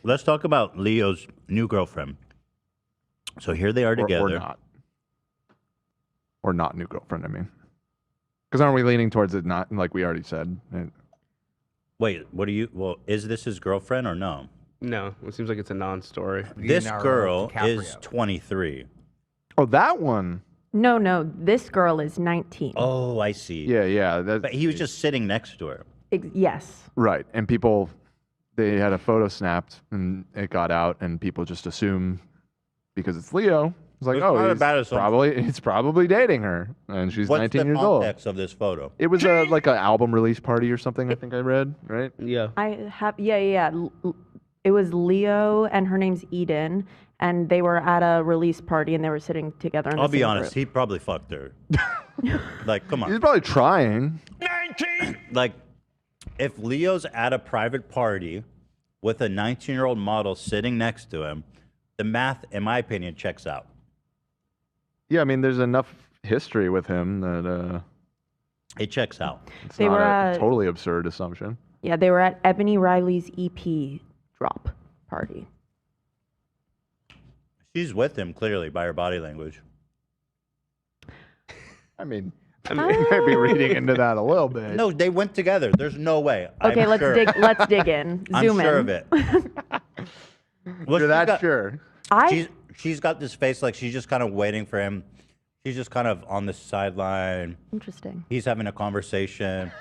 Let's talk about Leo's new girlfriend. So here they are together. Or not new girlfriend, I mean. Because aren't we leaning towards it not, like we already said? Wait, well, is this his girlfriend or no? No, it seems like it's a non-story. This girl is 23. Oh, that one. No, this girl is 19. Oh, I see. Yeah. But he was just sitting next to her. Yes. Right, and people, they had a photo snapped, and it got out, and people just assume because it's Leo, it's like, he's probably dating her, and she's 19 years old. What's the context of this photo? It was like an album release party or something. I think I read, right? Yeah. Yeah. It was Leo and her name's Eden, and they were at a release party and they were sitting together. I'll be honest, he probably fucked her. Like, come on. He's probably trying. 19. Like, if Leo's at a private party with a 19-year-old model sitting next to him, the math, in my opinion, checks out. Yeah, I mean, there's enough history with him that it checks out. It's not a totally absurd assumption. Yeah, they were at Ebony Riley's EP drop party. She's with him, clearly, by her body language. I mean, you might be reading into that a little bit. No, they went together. There's no way. Okay, let's dig in. Zoom I'm sure in. of it. Well, you're that sure. She's got this face like she's just kind of waiting for him. She's just kind of on the sideline. Interesting. He's having a conversation.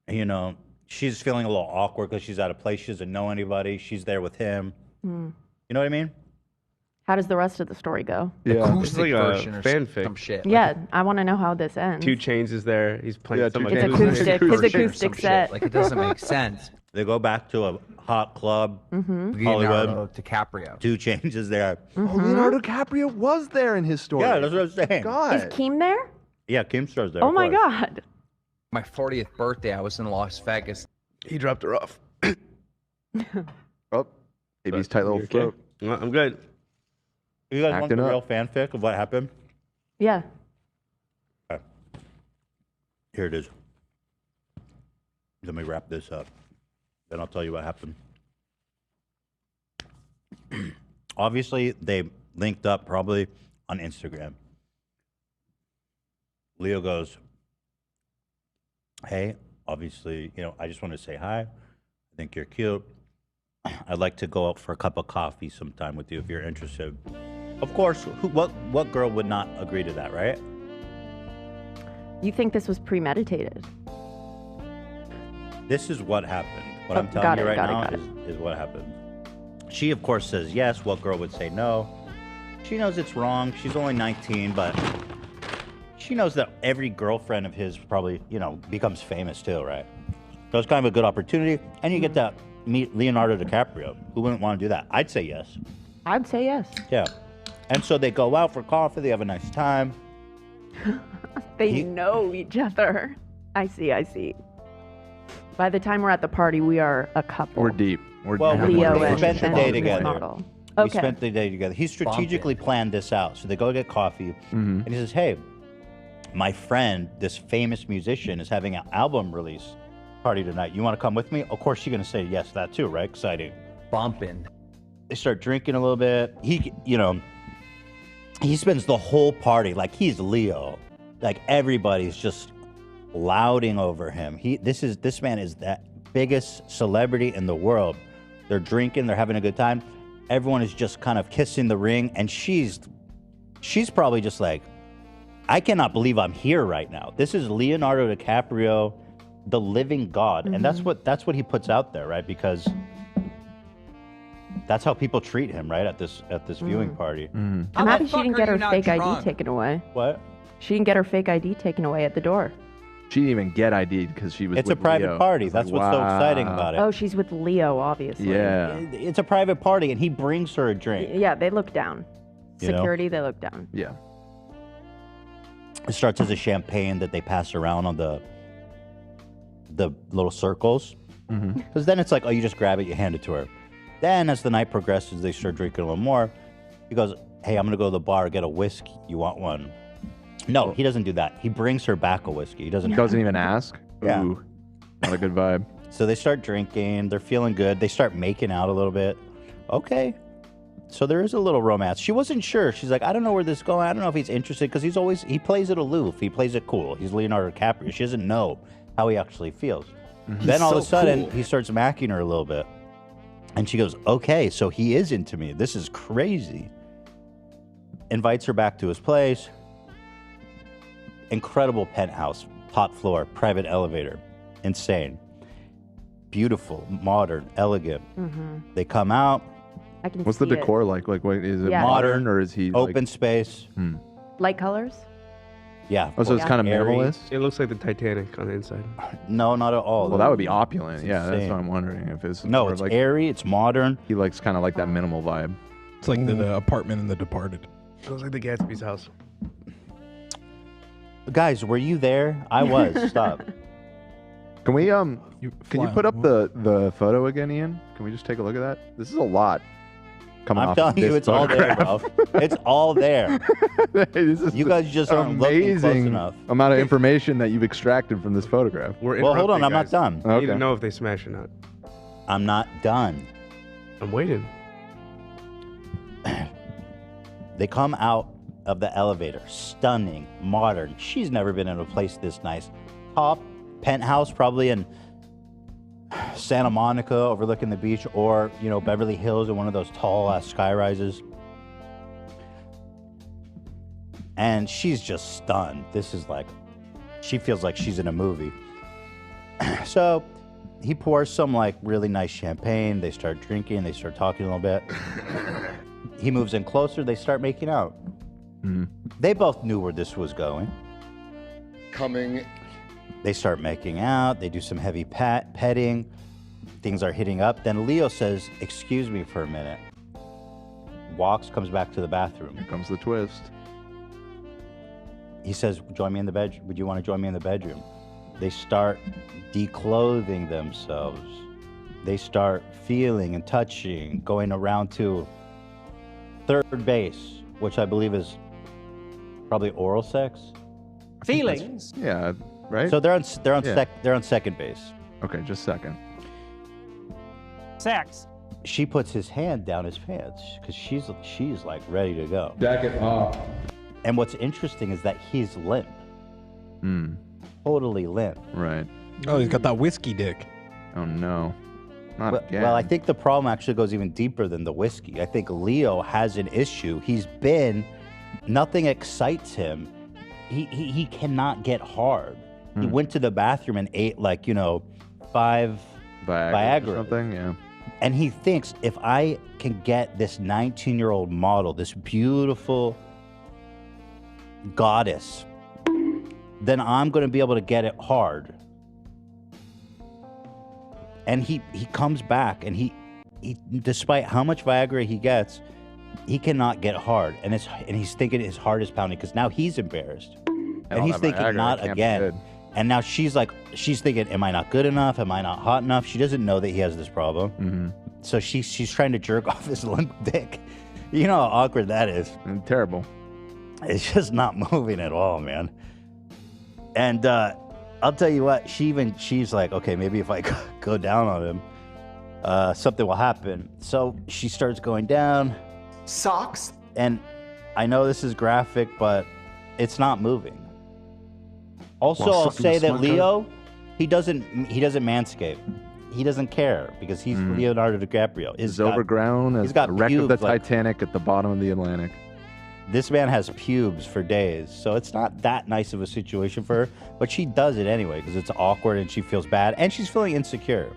You know, she's feeling a little awkward because she's at a place she doesn't know anybody. She's there with him. You know what I mean? How does the rest of the story go? Yeah, It's like a fanfic. Some shit. Yeah, I want to know how this ends. 2 Chainz is there. He's playing some It's acoustic. His acoustic set. Like, it doesn't make sense. They go back to a hot club. Mm-hmm. Hollywood. Leonardo DiCaprio. 2 Chainz is there. Oh, Leonardo DiCaprio was there in his story. Yeah, that's what I'm saying. God. Is Keem there? Yeah, Keemstar's there. Oh of my course. God. My 40th birthday, I was in Las Vegas. He dropped her off. Oh, AB's tight little throat. No, I'm good. You guys want Acting the up. real fanfic of what happened? Yeah. Okay. Here it is. Let me wrap this up. Then I'll tell you what happened. Obviously, they linked up probably on Instagram. Leo goes, hey, obviously, I just want to say hi. I think you're cute. I'd like to go out for a cup of coffee sometime with you if you're interested. Of course, what girl would not agree to that, right? You think this was premeditated? This is what happened. What I'm telling you right now is what happened. She, of course, says yes. What girl would say no? She knows it's wrong. She's only 19, but she knows that every girlfriend of his probably, becomes famous too, right? So it's kind of a good opportunity. And you get to meet Leonardo DiCaprio. Who wouldn't want to do that? I'd say yes. I'd say yes. Yeah. And so they go out for coffee. They have a nice time. They know each other. I see. By the time we're at the party, we are a couple. We're deep. Leo we spent the day together. Model. We Okay. spent the day together. He strategically planned this out. So they go get coffee. Mm-hmm. And he says, hey, my friend, this famous musician, is having an album release party tonight. You want to come with me? Of course, she's going to say yes to that too, right? Exciting. Bumping. They start drinking a little bit. He spends the whole party like he's Leo. Like everybody's just lauding over him. This man is that biggest celebrity in the world. They're drinking, they're having a good time. Everyone is just kind of kissing the ring, and she's probably just like, I cannot believe I'm here right now. This is Leonardo DiCaprio, the living god. Mm-hmm. And that's what he puts out there, right? Because that's how people treat him, right? At this viewing party. Mm-hmm. I'm happy she didn't get her fake ID taken away. What? She didn't get her fake ID taken away at the door. She didn't even get ID'd because she was. It's with a private Leo. party. That's what's so exciting about it. Oh, she's with Leo, obviously. Yeah. It's a private party, and he brings her a drink. Yeah, they look down. You know? Security, they look down. Yeah. It starts as a champagne that they pass around on the little circles. Because then it's like, oh, you just grab it, you hand it to her. Then as the night progresses, they start drinking a little more. He goes, hey, I'm going to go to the bar, get a whiskey. You want one? No, he doesn't do that. He brings her back a whiskey. He doesn't even ask? Yeah. Ooh, not a good vibe. So they start drinking. They're feeling good. They start making out a little bit. okay. So there is a little romance. She wasn't sure. She's like, I don't know where this is going. I don't know if he's interested because he plays it aloof. He plays it cool. He's Leonardo DiCaprio. She doesn't know how he actually feels. Then all of a sudden, he starts macking her a little bit. And she goes, okay, so he is into me. This is crazy. Invites her back to his place. Incredible penthouse, top floor, private elevator. Insane. Beautiful, modern, elegant. They come out. I can What's the see decor like? Like, wait, is it Yeah. modern or is he Open space. Light colors? Yeah. Oh, so it's kind of Airy. minimalist? It looks like the Titanic on the inside. No, not at all. Well, that would be opulent. Yeah, that's insane. what I'm wondering. If it's No, more it's like airy. It's modern. he likes kind of like that minimal vibe. It's like the apartment in The Departed. It looks like the Gatsby's house. Guys, were you there? I was. Stop. Can we can you put up fly- the photo again, Ian? Can we just take a look at that? This is a lot coming I'm off telling you, this it's all there, bro. It's all there. This is You guys just an aren't looking close amazing enough. amount of information that you've extracted from this photograph. We're Well, hold on. interrupting, I'm not guys. done. I need to Okay. know if they smash or not. I'm not done. I'm waiting. They come out of the elevator. Stunning, modern. She's never been in a place this nice. Top penthouse, probably in Santa Monica, overlooking the beach, or Beverly Hills in one of those tall sky rises. And she's just stunned. This is like, she feels like she's in a movie. So he pours some like really nice champagne. They start drinking. They start talking a little bit. He moves in closer. They start making out. They both knew where this was going. They start making out. They do some heavy petting. Things are hitting up. Then Leo says, excuse me for a minute. Walks, comes back to the bathroom. Here comes the twist. He says, join me in the bedroom. Would you want to join me in the bedroom? They start declothing themselves. They start feeling and touching, going around to third base, which I believe is probably oral sex. Feelings. Yeah, right? So they're on Yeah. they're on second base. Okay, just a second. Sex. She puts his hand down his pants because she's like ready to go. Jacket off. And what's interesting is that he's limp, totally limp. Right. Oh, he's got that whiskey dick. Oh no. Not again. Well, I think the problem actually goes even deeper than the whiskey. I think Leo has an issue. Nothing excites him. He cannot get hard. He went to the bathroom and ate 5 Viagra or something. Yeah. And he thinks, if I can get this 19-year-old model, this beautiful goddess, then I'm going to be able to get it hard. And he comes back, and he despite how much Viagra he gets, he cannot get hard. And he's thinking his heart is pounding because now he's embarrassed. And he's thinking, Viagra, not that can't be again. good. And now she's thinking, am I not good enough? Am I not hot enough? She doesn't know that he has this problem. So she's trying to jerk off his limp dick. You know how awkward that is. And terrible. It's just not moving at all, man. And I'll tell you what, she's like, okay, maybe if I go down on him, something will happen. So she starts going down. Socks. And I know this is graphic, but it's not moving. Also, While I'll sucking say the that smut Leo, he doesn't manscape. He doesn't care because he's Leonardo DiCaprio. He's overgrown as he's got the wreck of the pubes, like- Titanic at the bottom of the Atlantic. This man has pubes for days, so it's not that nice of a situation for her, but she does it anyway because it's awkward and she feels bad and she's feeling insecure.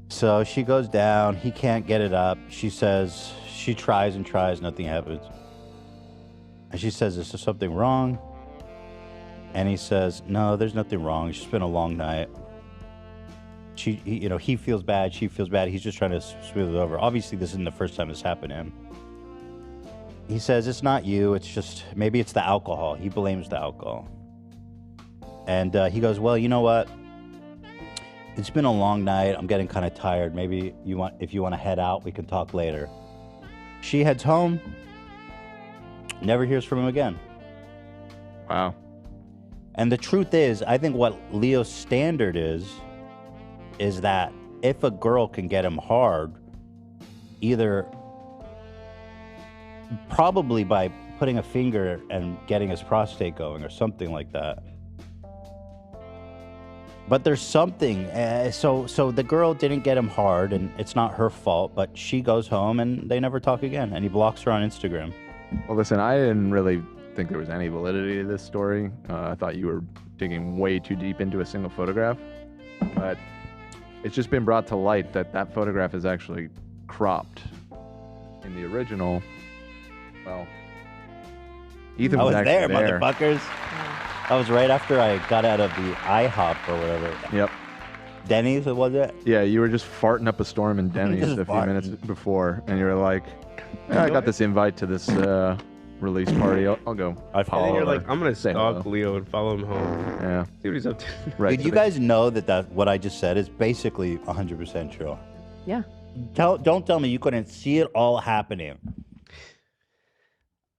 So she goes down. He can't get it up. She says, she tries and tries, nothing happens. And she says, is there something wrong? And he says, no, there's nothing wrong. It's just been a long night. He feels bad. She feels bad. He's just trying to smooth it over. Obviously, this isn't the first time this happened to him. He says, it's not you. It's just, maybe it's the alcohol. He blames the alcohol. And he goes, well, you know what? It's been a long night. I'm getting kind of tired. Maybe if you want to head out, we can talk later. She heads home. Never hears from him again. Wow. And the truth is, I think what Leo's standard is that if a girl can get him hard, either probably by putting a finger and getting his prostate going or something like that. But there's something. So the girl didn't get him hard, and it's not her fault. But she goes home, and they never talk again. And he blocks her on Instagram. Well, listen, I didn't really think there was any validity to this story. I thought you were digging way too deep into a single photograph. But it's just been brought to light that that photograph is actually cropped. In the original, well, Ethan was there, actually there. motherfuckers. That was right after I got out of the IHOP or whatever. Yep. Denny's, was it? Yeah, you were just farting up a storm in Denny's a few minutes before, and you were like, I got this invite to this release party. I'll go. And then you're like, I'm going to stalk hello. Leo and follow him home. Yeah. See what he's up to. Right. Did you guys know that what I just said is basically 100% true? Yeah. Don't tell me you couldn't see it all happening.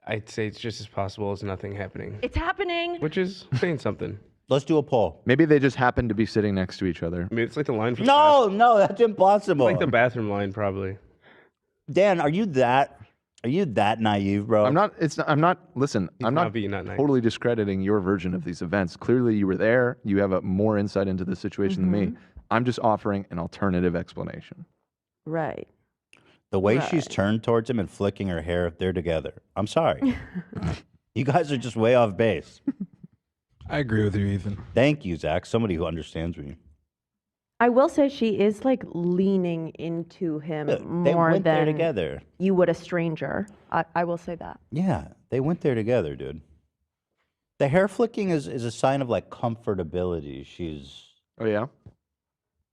I'd say it's just as possible as nothing happening. It's happening. Which is saying something. Let's do a poll. Maybe they just happened to be sitting next to each other. I mean, it's like the line for No, that's impossible. It's like the bathroom line, probably. Dan, are you that naive, bro? I'm not. Listen, I'm not being not naive. totally discrediting your version of these events. Clearly, you were there. You have more insight into the situation than me. I'm just offering an alternative explanation. Right. The way she's turned towards him and flicking her hair, they're together. I'm sorry. You guys are just way off base. I agree with you, Ethan. Thank you, Zach. Somebody who understands me. I will say she is like leaning into him They more went there than together. you would a stranger. I will say that. Yeah, they went there together, dude. The hair flicking is a sign of like comfortability. Oh yeah.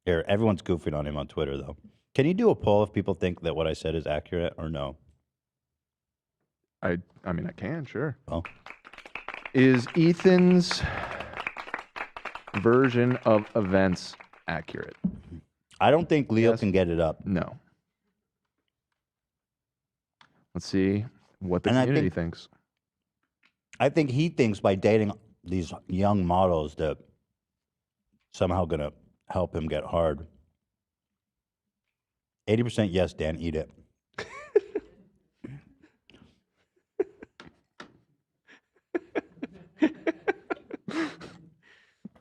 Here, everyone's goofing on him on Twitter though. Can you do a poll if people think that what I said is accurate or no? I mean, I can, sure. Oh. Is Ethan's version of events accurate? I don't think Leo can get it up. No. Let's see what the And I community think- thinks. I think he thinks by dating these young models that somehow gonna help him get hard. 80% yes, Dan, eat it.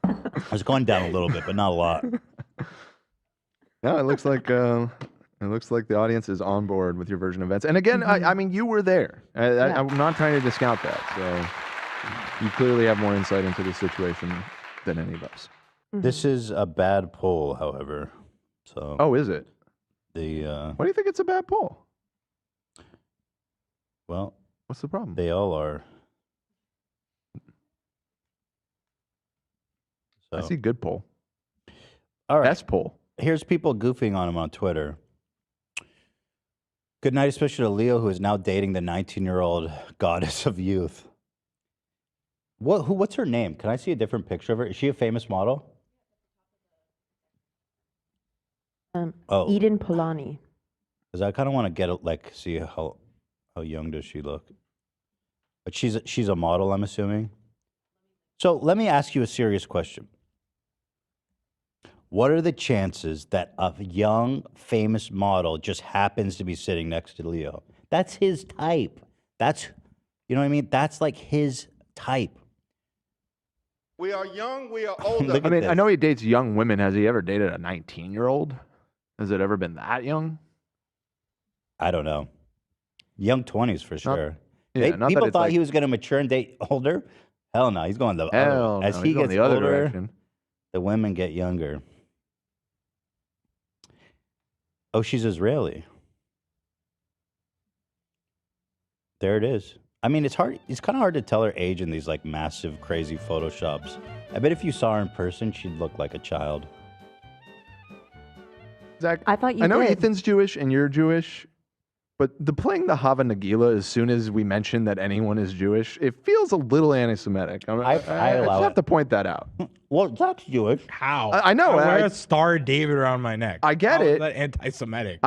I was going down a little bit, but not a lot. No, it looks like the audience is on board with your version of events. And again, I mean, you were there. I'm not trying to discount that. So you clearly have more insight into the situation than any of us. This is a bad poll, however. So. Oh, is it? Why do you think it's a bad poll? Well, what's the problem? They all are. I see good poll. All right. Best poll. Here's people goofing on him on Twitter. Good night, especially to Leo, who is now dating the 19-year-old goddess of youth. What's her name? Can I see a different picture of her? Is she a famous model? Eden Polani. Because I kind of want to get see how young does she look. But she's a model, I'm assuming. So let me ask you a serious question. What are the chances that a young, famous model just happens to be sitting next to Leo? That's his type. You know what I mean? That's like his type. We are young, we are older. I mean, I know he dates young women. Has he ever dated a 19-year-old? Has it ever been that young? I don't know. Young 20s for sure. Not People that thought it's he was going to mature and date older. Hell no, he's going as he gets the other older, direction. the women get younger. Oh, she's Israeli. There it is. I mean, it's hard. It's kind of hard to tell her age in these like massive, crazy photoshops. I bet if you saw her in person, she'd look like a child. Zach, I thought you I know did. Ethan's Jewish and you're Jewish, but playing the Hava Nagila as soon as we mention that anyone is Jewish, it feels a little anti-Semitic. I just have to point that out. Well, that's Jewish. How? I know. I wear a Star of David around my neck. I get How it. is that anti-Semitic?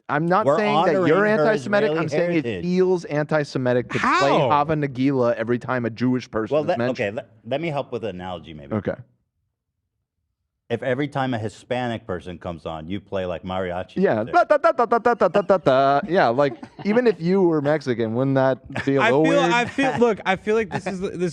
I'm not We're saying that honoring you're her anti-Semitic. Israeli I'm saying it heritage. feels anti-Semitic to play How? Hava Nagila every time a Jewish person Well, is mentioned. let me help with an analogy maybe. Okay. If every time a Hispanic person comes on, you play like mariachi. Yeah. music. Yeah, like even if you were Mexican, wouldn't that be a little weird? I feel like this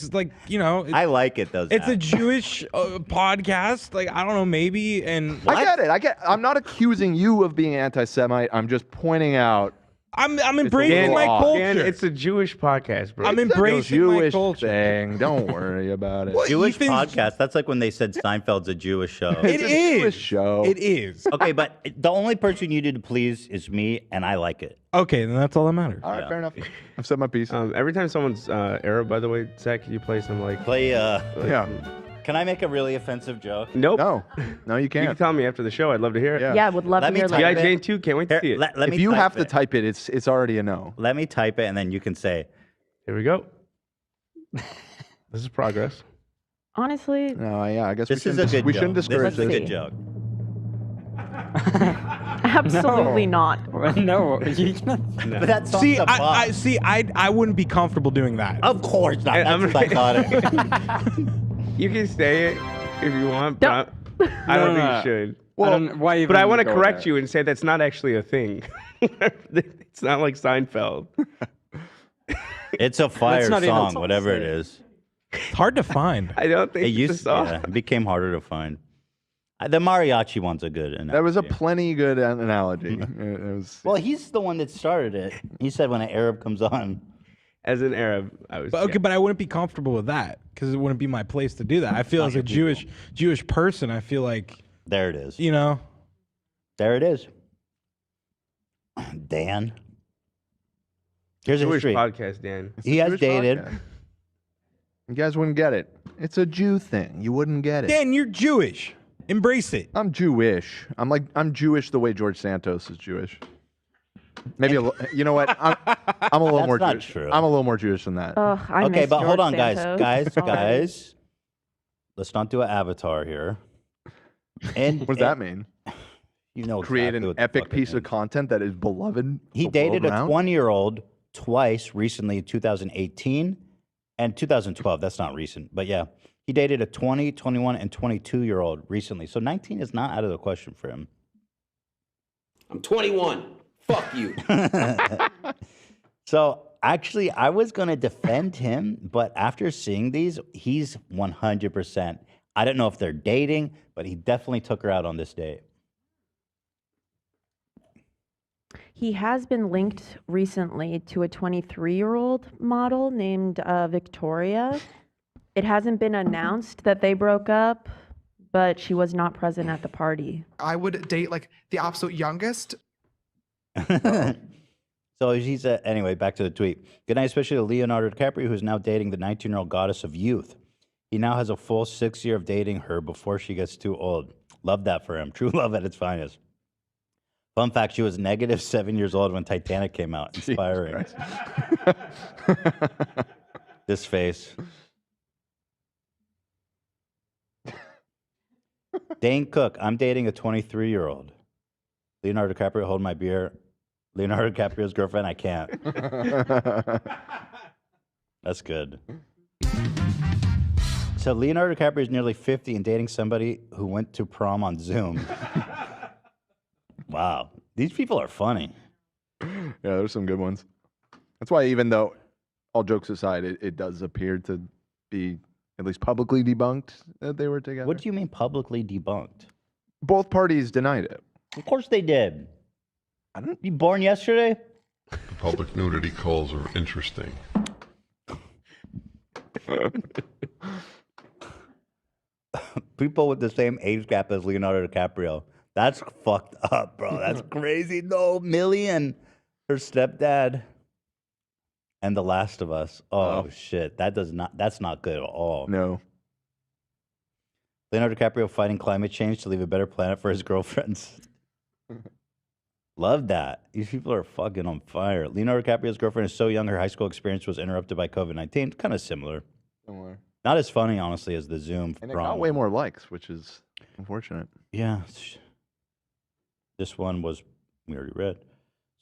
is like, I like it though. it's a Jewish podcast. Like, I don't know, maybe. And I get it. I'm not accusing you of being anti-Semite. I'm just pointing out. I'm embracing my off. culture. Dan, it's a Jewish podcast, bro. I'm embracing my Jewish culture. thing. Don't worry about it. Jewish Ethan's- podcast. That's like when they said Seinfeld's a Jewish show. It It's a is. Jewish show. It is. Okay, but the only person you need to please is me, and I like it. Okay, then that's all that matters. All right, fair enough. I've said my piece. Every time someone's Arab, by the way, Zach, can you play some like? Play. Yeah. Can I make a really offensive joke? Nope. No, you You can can't. tell me after the show. I'd love to hear it. Yeah. Yeah, I would love Let to me hear type like Yeah, it. Jane too. Can't wait to Here, see it. let me If you type have to it. type it, it's already a no. Let me type it, and then you can say. Here we go. This is progress. honestly. No, yeah, I guess This we is a shouldn't, good we joke. shouldn't discourage This is a this. good joke. Absolutely not. No. But that song's See, a bop. I wouldn't be comfortable doing that. Of course not. I'm- That's psychotic. You can say it if you want, but I don't think you should. Well, why But I want to go correct there? you and say that's not actually a thing. It's not like Seinfeld. It's a fire not even song, talk whatever it say. is. It's hard to find. I don't think It it's a used, song. yeah, it became harder to find. The mariachi one's a good analogy. That was a plenty good analogy. It was. Well, he's the one that started it. He said when an Arab comes on. As an Arab, I was. But, okay, but I wouldn't be comfortable with that because it wouldn't be my place to do that. I feel as a Jewish person, I feel like, There it is. you know, There it is. Dan. Here's a Jewish history. podcast, Dan. It's a He has Jewish dated. podcast. You guys wouldn't get it. It's a Jew thing. You wouldn't get it. Dan, you're Jewish. Embrace it. I'm Jewish. I'm Jewish the way George Santos is Jewish. Maybe you know what? I'm a little That's more not Jewish. true. I'm a little more Jewish than that. Ugh, I Okay, miss but hold George on, guys. Santos. Guys. Let's not do an avatar here. And What does that mean? You know, Create exactly an what the epic fuck it piece of means. content that is beloved. He the dated world a round? 20-year-old twice recently in 2018 and 2012. That's not recent, but yeah. He dated a 20, 21, and 22-year-old recently. So 19 is not out of the question for him. I'm 21. Fuck you. So actually, I was going to defend him, but after seeing these, he's 100%. I don't know if they're dating, but he definitely took her out on this date. He has been linked recently to a 23-year-old model named Victoria. It hasn't been announced that they broke up, but she was not present at the party. I would date like the absolute youngest. So he's anyway, back to the tweet. Good night, especially to Leonardo DiCaprio, who's now dating the 19-year-old goddess of youth. He now has a full 6 year of dating her before she gets too old. Love that for him. True love at its finest. Fun fact, she was negative 7 years old when Titanic came out. Inspiring. This face. Dane Cook, I'm dating a 23-year-old. Leonardo DiCaprio, hold my beer. Leonardo DiCaprio's girlfriend, I can't. That's good. So Leonardo DiCaprio is nearly 50 and dating somebody who went to prom on Zoom. Wow. These people are funny. Yeah, there's some good ones. That's why, even though, all jokes aside, it does appear to be at least publicly debunked that they were together. What do you mean publicly debunked? Both parties denied it. Of course they did. I don't. You born yesterday? Public nudity calls are interesting. People with the same age gap as Leonardo DiCaprio. That's fucked up, bro. That's crazy. No, Million, her stepdad, and The Last of Us. Oh shit, that's not good at all. No. Leonardo DiCaprio fighting climate change to leave a better planet for his girlfriends. Love that. These people are fucking on fire. Leonardo DiCaprio's girlfriend is so young, her high school experience was interrupted by COVID-19. Kind of similar. Similar. Not as funny, honestly, as the Zoom And it prom. got way more likes, which is unfortunate. Yeah. This one was, we already read.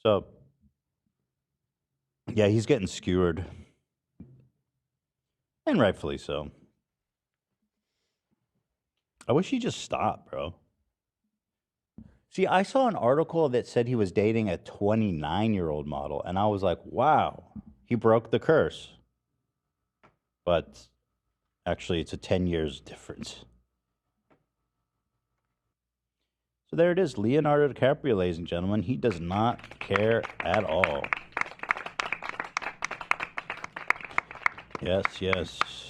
So, yeah, he's getting skewered. And rightfully so. I wish he just stopped, bro. See, I saw an article that said he was dating a 29-year-old model, and I was like, wow, he broke the curse. But actually, it's a 10 years difference. So there it is, Leonardo DiCaprio, ladies and gentlemen. He does not care at all. Yes, yes.